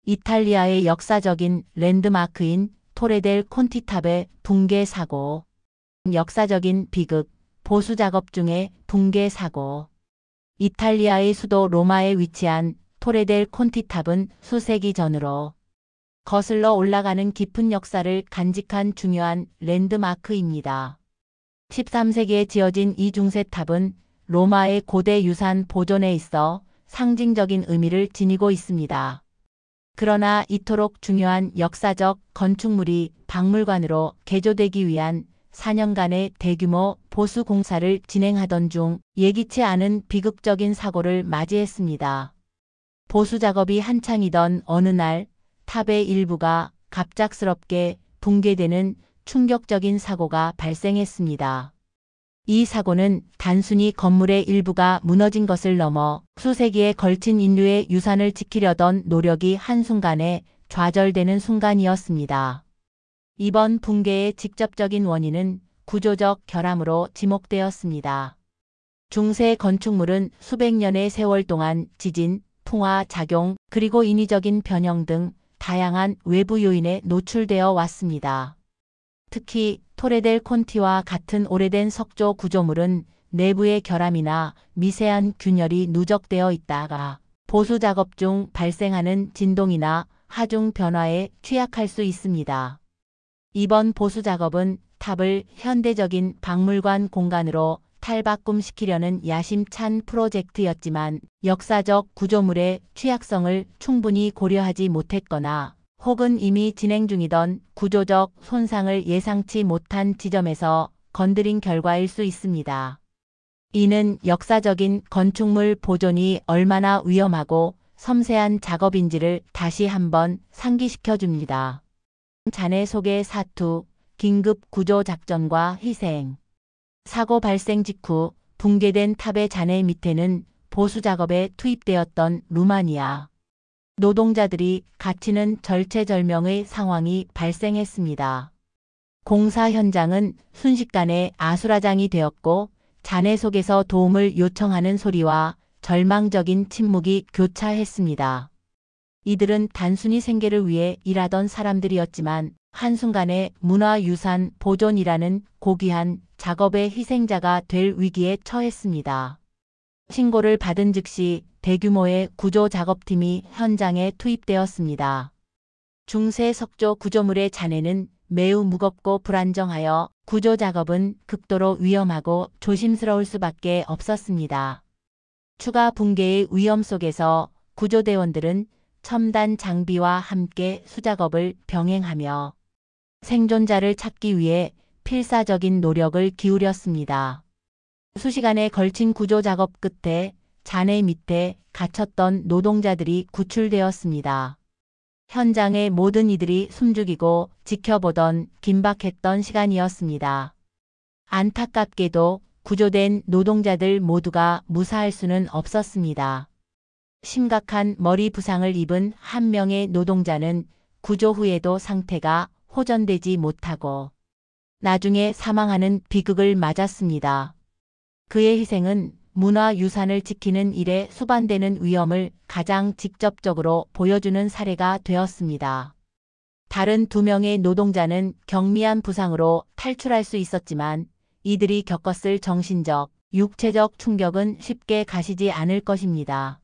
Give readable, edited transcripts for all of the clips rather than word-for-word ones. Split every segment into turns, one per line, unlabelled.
이탈리아의 역사적인 랜드마크인 토레 델 콘티탑의 붕괴 사고. 역사적인 비극, 보수 작업 중에 붕괴 사고. 이탈리아의 수도 로마에 위치한 토레 델 콘티탑은 수세기 전으로 거슬러 올라가는 깊은 역사를 간직한 중요한 랜드마크입니다. 13세기에 지어진 이 중세탑은 로마의 고대 유산 보존에 있어 상징적인 의미를 지니고 있습니다. 그러나 이토록 중요한 역사적 건축물이 박물관으로 개조되기 위한 4년간의 대규모 보수 공사를 진행하던 중 예기치 않은 비극적인 사고를 맞이했습니다. 보수 작업이 한창이던 어느 날 탑의 일부가 갑작스럽게 붕괴되는 충격적인 사고가 발생했습니다. 이 사고는 단순히 건물의 일부가 무너진 것을 넘어 수세기에 걸친 인류의 유산을 지키려던 노력이 한순간에 좌절되는 순간이었습니다. 이번 붕괴의 직접적인 원인은 구조적 결함으로 지목되었습니다. 중세 건축물은 수백 년의 세월 동안 지진, 풍화 작용, 그리고 인위적인 변형 등 다양한 외부 요인에 노출되어 왔습니다. 특히 토레 델 콘티와 같은 오래된 석조 구조물은 내부의 결함이나 미세한 균열이 누적되어 있다가 보수 작업 중 발생하는 진동이나 하중 변화에 취약할 수 있습니다. 이번 보수 작업은 탑을 현대적인 박물관 공간으로 탈바꿈시키려는 야심찬 프로젝트였지만 역사적 구조물의 취약성을 충분히 고려하지 못했거나 혹은 이미 진행 중이던 구조적 손상을 예상치 못한 지점에서 건드린 결과일 수 있습니다. 이는 역사적인 건축물 보존이 얼마나 위험하고 섬세한 작업인지를 다시 한번 상기시켜 줍니다. 잔해 속의 사투, 긴급 구조 작전과 희생. 사고 발생 직후 붕괴된 탑의 잔해 밑에는 보수 작업에 투입되었던 루마니아 노동자들이 갇히는 절체절명의 상황이 발생했습니다. 공사 현장은 순식간에 아수라장이 되었고 잔해 속에서 도움을 요청하는 소리와 절망적인 침묵이 교차했습니다. 이들은 단순히 생계를 위해 일하던 사람들이었지만 한순간에 문화유산 보존이라는 고귀한 작업의 희생자가 될 위기에 처했습니다. 신고를 받은 즉시 대규모의 구조 작업팀이 현장에 투입되었습니다. 중세 석조 구조물의 잔해는 매우 무겁고 불안정하여 구조 작업은 극도로 위험하고 조심스러울 수밖에 없었습니다. 추가 붕괴의 위험 속에서 구조대원들은 첨단 장비와 함께 수작업을 병행하며 생존자를 찾기 위해 필사적인 노력을 기울였습니다. 수시간에 걸친 구조 작업 끝에 잔해 밑에 갇혔던 노동자들이 구출되었습니다. 현장의 모든 이들이 숨죽이고 지켜보던 긴박했던 시간이었습니다. 안타깝게도 구조된 노동자들 모두가 무사할 수는 없었습니다. 심각한 머리 부상을 입은 한 명의 노동자는 구조 후에도 상태가 호전되지 못하고 나중에 사망하는 비극을 맞았습니다. 그의 희생은 문화유산을 지키는 일에 수반되는 위험을 가장 직접적으로 보여주는 사례가 되었습니다. 다른 두 명의 노동자는 경미한 부상으로 탈출할 수 있었지만 이들이 겪었을 정신적, 육체적 충격은 쉽게 가시지 않을 것입니다.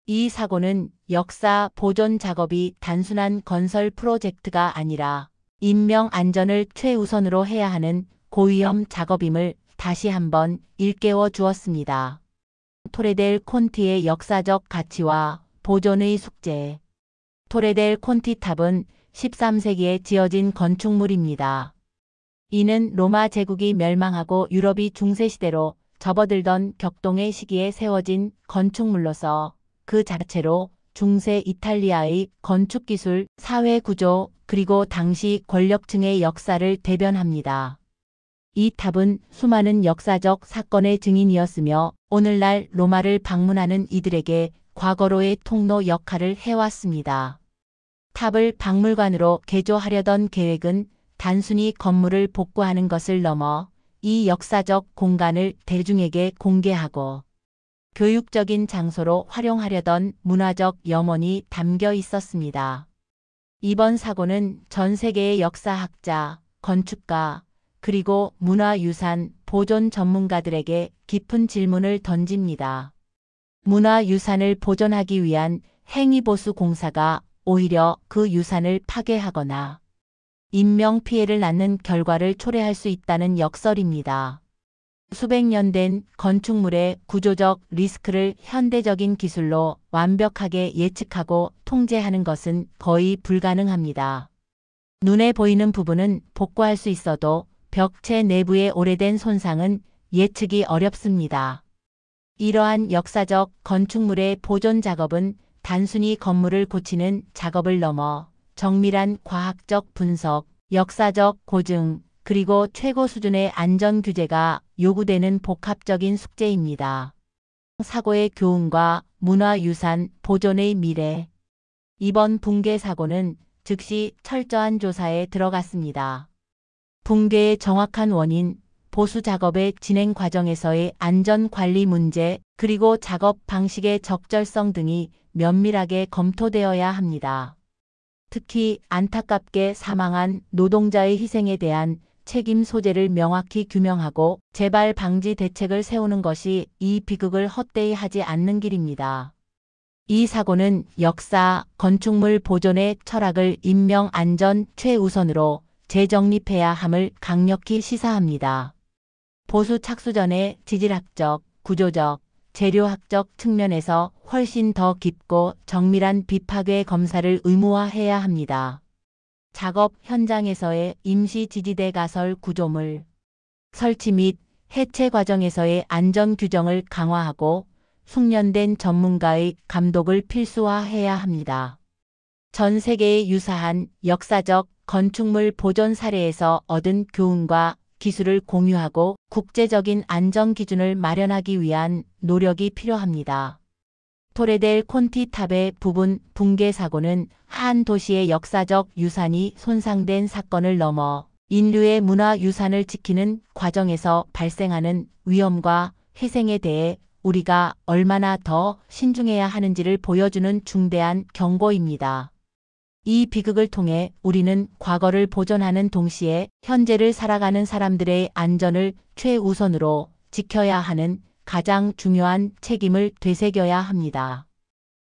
이 사고는 역사 보존 작업이 단순한 건설 프로젝트가 아니라 인명 안전을 최우선으로 해야 하는 고위험 작업임을 다시 한번 일깨워 주었습니다. 토레 델 콘티의 역사적 가치와 보존의 숙제. 토레 델 콘티 탑은 13세기에 지어진 건축물입니다. 이는 로마 제국이 멸망하고 유럽이 중세시대로 접어들던 격동의 시기에 세워진 건축물로서 그 자체로 중세 이탈리아의 건축기술, 사회구조, 그리고 당시 권력층의 역사를 대변합니다. 이 탑은 수많은 역사적 사건의 증인이었으며 오늘날 로마를 방문하는 이들에게 과거로의 통로 역할을 해왔습니다. 탑을 박물관으로 개조하려던 계획은 단순히 건물을 복구하는 것을 넘어 이 역사적 공간을 대중에게 공개하고 교육적인 장소로 활용하려던 문화적 염원이 담겨 있었습니다. 이번 사고는 전 세계의 역사학자, 건축가, 그리고 문화유산 보존 전문가들에게 깊은 질문을 던집니다. 문화유산을 보존하기 위한 행위보수 공사가 오히려 그 유산을 파괴하거나 인명피해를 낳는 결과를 초래할 수 있다는 역설입니다. 수백 년 된 건축물의 구조적 리스크를 현대적인 기술로 완벽하게 예측하고 통제하는 것은 거의 불가능합니다. 눈에 보이는 부분은 복구할 수 있어도 벽체 내부의 오래된 손상은 예측이 어렵습니다. 이러한 역사적 건축물의 보존 작업은 단순히 건물을 고치는 작업을 넘어 정밀한 과학적 분석, 역사적 고증, 그리고 최고 수준의 안전 규제가 요구되는 복합적인 숙제입니다. 사고의 교훈과 문화유산 보존의 미래. 이번 붕괴 사고는 즉시 철저한 조사에 들어갔습니다. 붕괴의 정확한 원인, 보수 작업의 진행 과정에서의 안전관리 문제, 그리고 작업 방식의 적절성 등이 면밀하게 검토되어야 합니다. 특히 안타깝게 사망한 노동자의 희생에 대한 책임 소재를 명확히 규명하고 재발 방지 대책을 세우는 것이 이 비극을 헛되이 하지 않는 길입니다. 이 사고는 역사, 건축물 보존의 철학을 인명 안전 최우선으로 재정립해야 함을 강력히 시사합니다. 보수 착수 전에 지질학적, 구조적, 재료학적 측면에서 훨씬 더 깊고 정밀한 비파괴 검사를 의무화해야 합니다. 작업 현장에서의 임시 지지대 가설 구조물 설치 및 해체 과정에서의 안전 규정을 강화하고 숙련된 전문가의 감독을 필수화해야 합니다. 전 세계의 유사한 역사적 건축물 보존 사례에서 얻은 교훈과 기술을 공유하고 국제적인 안전 기준을 마련하기 위한 노력이 필요합니다. 토레델 콘티탑의 부분 붕괴 사고는 한 도시의 역사적 유산이 손상된 사건을 넘어 인류의 문화 유산을 지키는 과정에서 발생하는 위험과 희생에 대해 우리가 얼마나 더 신중해야 하는지를 보여주는 중대한 경고입니다. 이 비극을 통해 우리는 과거를 보존하는 동시에 현재를 살아가는 사람들의 안전을 최우선으로 지켜야 하는 가장 중요한 책임을 되새겨야 합니다.